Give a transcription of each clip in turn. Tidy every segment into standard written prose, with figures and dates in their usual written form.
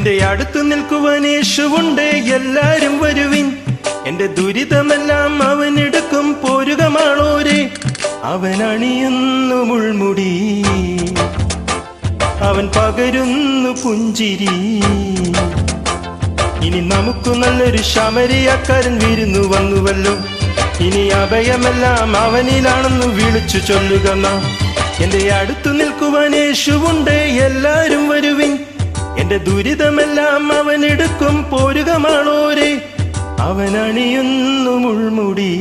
എന്റെ അടുത്ത് നിൽക്കുവാൻ യേശുവുണ്ട്, എല്ലാരും വരുവിൻ. എന്റെ ദുരിതമെല്ലാം അവനെടുക്കും, പോരുക മാളോരെ. അവൻ അണിയുന്നു മുൾമുടി, അവൻ പകരുന്നു പുഞ്ചിരി. ഇനി നമുക്ക് നല്ലൊരു ശമരിയക്കാരൻ വിരുന്നു വന്നുവല്ലോ. ഇനി അഭയമെല്ലാം അവനിലാണെന്ന് വിളിച്ചു ചൊല്ലുക നാം. എന്റെ അടുത്തു നിൽക്കുവാൻ യേശുവുണ്ട്, എല്ലാരും വരുവിൻ. എന്റെ ദുരിതമെല്ലാം അവനെടുക്കും, പോരുക മാളോരെ. അവൻ അണിയുന്നു മുൾമുടി,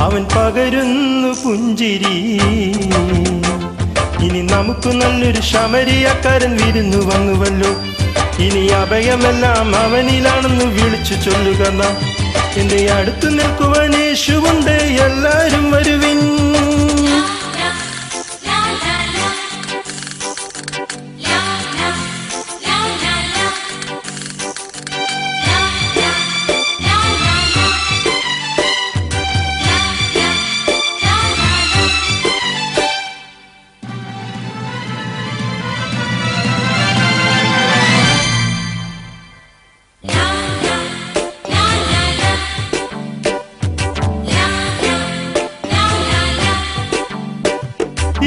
അവൻ പകരുന്നു പുഞ്ചിരി. ഇനി നമുക്ക് നല്ലൊരു ശമരിയക്കാരൻ വിരുന്നു വന്നുവല്ലോ. ഇനി അഭയമെല്ലാം അവനിലാണെന്ന് വിളിച്ചു ചൊല്ലുക നാം. എന്റെ അടുത്തു നിൽക്കുവാൻ യേശുവുണ്ട്, എല്ലാരും വരുവിൻ.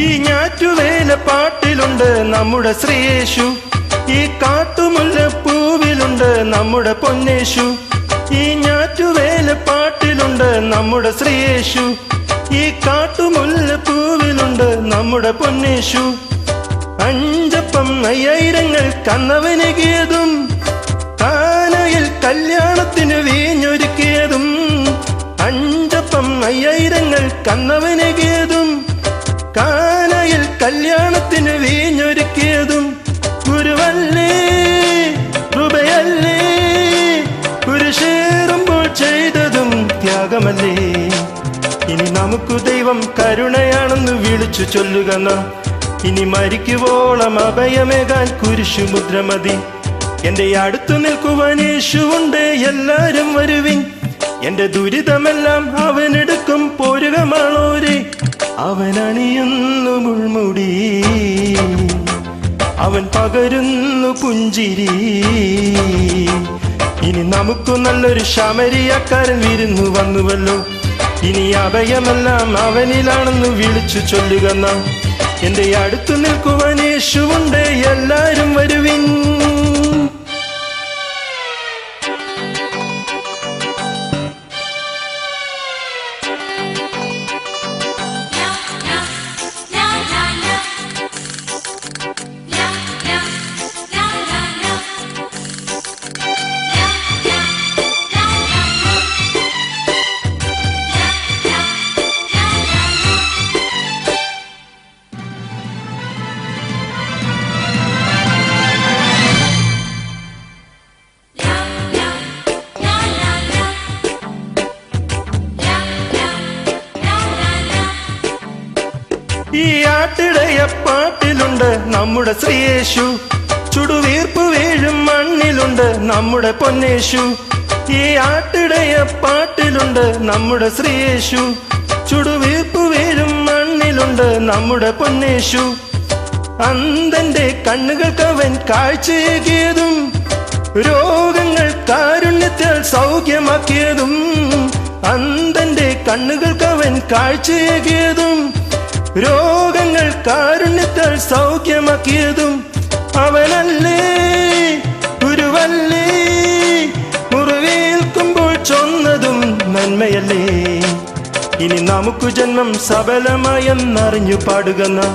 ഈ ഞാറ്റുവേല പാട്ടിലുണ്ട് നമ്മുടെ ശ്രീയേശു, ഈ കാട്ടുമുല്ലപ്പൂവിലുണ്ട് നമ്മുടെ പൊന്നേശു. ഈ ഞാറ്റുവേല പാട്ടിലുണ്ട് നമ്മുടെ ശ്രീയേശു, ഈ കാട്ടുമുല്ലപ്പൂവിലുണ്ട് നമ്മുടെ പൊന്നേശു. അഞ്ചപ്പം 5000 കന്നവനേകിയതും, കാനയിൽ കല്യാണത്തിന് വീഞ്ഞൊരുക്കിയതും. അഞ്ചപ്പം 5000 കന്നവനേകിയതും, കാനയിൽ കല്യാണത്തിന് വീഞ്ഞൊരുക്കിയതും. ഗുരുവല്ലേ കൃപയല്ലേ, കുരിശേറുമ്പോൾ ചെയ്തതും ത്യാഗമല്ലേ. ഇനി നമുക്ക് ദൈവം കരുണയാണെന്ന് വിളിച്ചു ചൊല്ലുക നാം. ഇനി മരിക്കുവോളം അഭയമേകാൻ കുരിശുമുദ്ര മതി. എന്റെ അടുത്തു നിൽക്കുവാൻ യേശുവുണ്ട്, എല്ലാരും വരുവിൻ. എന്റെ ദുരിതമെല്ലാം അവനെടുക്കും, പോരുക മാളോരെ. അവൻ അണിയുന്നു മുൾമുടി, അവൻ പകരുന്നു പുഞ്ചിരി. ഇനി നമുക്ക് നല്ലൊരു ശമരിയക്കാരൻ വിരുന്നു വന്നുവല്ലോ. ഇനി അഭയമെല്ലാം അവനിലാണെന്ന് വിളിച്ചു ചൊല്ലുക നാം. എന്റെ അടുത്തു നിൽക്കുവാൻ യേശുവുണ്ട്, എല്ലാരും വരുവിൻ. ഈ ആട്ടിടയ പാട്ടിലുണ്ട് നമ്മുടെ ശ്രീയേശു, ചുടുവീർപ്പ് വീഴും മണ്ണിലുണ്ട് നമ്മുടെ പൊന്നേശു. ഈ ആട്ടിടയ പാട്ടിലുണ്ട് നമ്മുടെ ശ്രീയേശു, ചുടുവീർപ്പ് വീഴും മണ്ണിലുണ്ട് നമ്മുടെ പൊന്നേശു. അന്ധന്റെ കണ്ണുകൾക്കവൻ കാഴ്ചയേകിയതും, രോഗങ്ങൾ കാരുണ്യത്താൽ സൗഖ്യമാക്കിയതും. അന്ധന്റെ കണ്ണുകൾക്കവൻ കാഴ്ചയേകിയതും, രോഗങ്ങൾ കാരുണ്യത്താൽ സൗഖ്യമാക്കിയതും. അവനല്ലേ ഗുരുവല്ലേ, മുറിവേൽക്കുമ്പോൾ ചൊന്നതും നന്മയല്ലേ. ഇനി നമുക്ക് ജന്മം സഫലമായെന്നറിഞ്ഞു പാടുക നാം.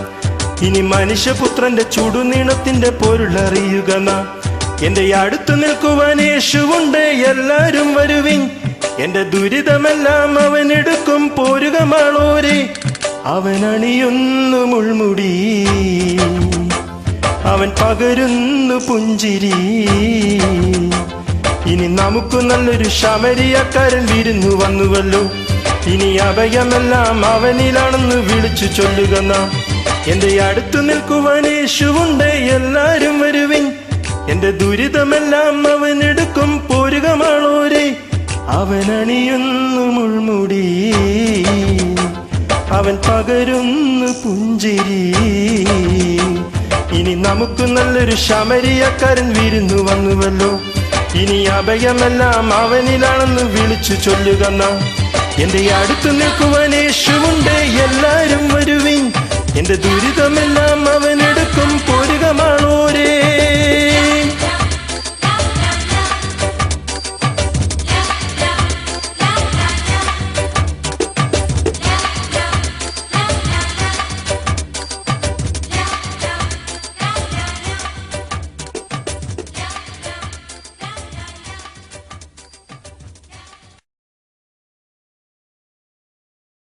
ഇനി മനുഷ്യപുത്രന്റെ ചുടുനീളത്തിന്റെ പൊരുളറിയുക നാം. എന്റെ അടുത്തു നിൽക്കുവാൻ യേശുവുണ്ട്, എല്ലാരും വരുവിൻ. എന്റെ ദുരിതമെല്ലാം അവനെടുക്കും, പോരുക മാളോരെ. അവൻ അണിയുന്നു മുൾമുടി, അവൻ പകരുന്നു പുഞ്ചിരി. ഇനി നമുക്ക് നല്ലൊരു ശമരിയക്കാരൻ വിരുന്നു വന്നുവല്ലോ. ഇനി അഭയമെല്ലാം അവനിലാണെന്ന് വിളിച്ചു ചൊല്ലുക നാം. എന്റെ അടുത്തു നിൽക്കുവാൻ യേശുവുണ്ട്, എല്ലാരും വരുവിൻ. എന്റെ ദുരിതമെല്ലാം അവനെടുക്കും, പോരുക മാളോരെ. അവൻ അണിയുന്നു മുൾമുടി, അവൻ പകരുന്നു പുഞ്ചിരി. ഇനി ഇനി നമുക്ക് നല്ലൊരു ശമരിയക്കാരൻ വിരുന്നു വന്നുവല്ലോ. ഇനി അഭയമെല്ലാം അവനിലാണെന്ന് വിളിച്ചു ചൊല്ലുക നാം. എന്റെ അടുത്ത് നിൽക്കുവാൻ യേശുവുണ്ട്, എല്ലാരും വരുവിൻ. എന്റെ ദുരിതമെല്ലാം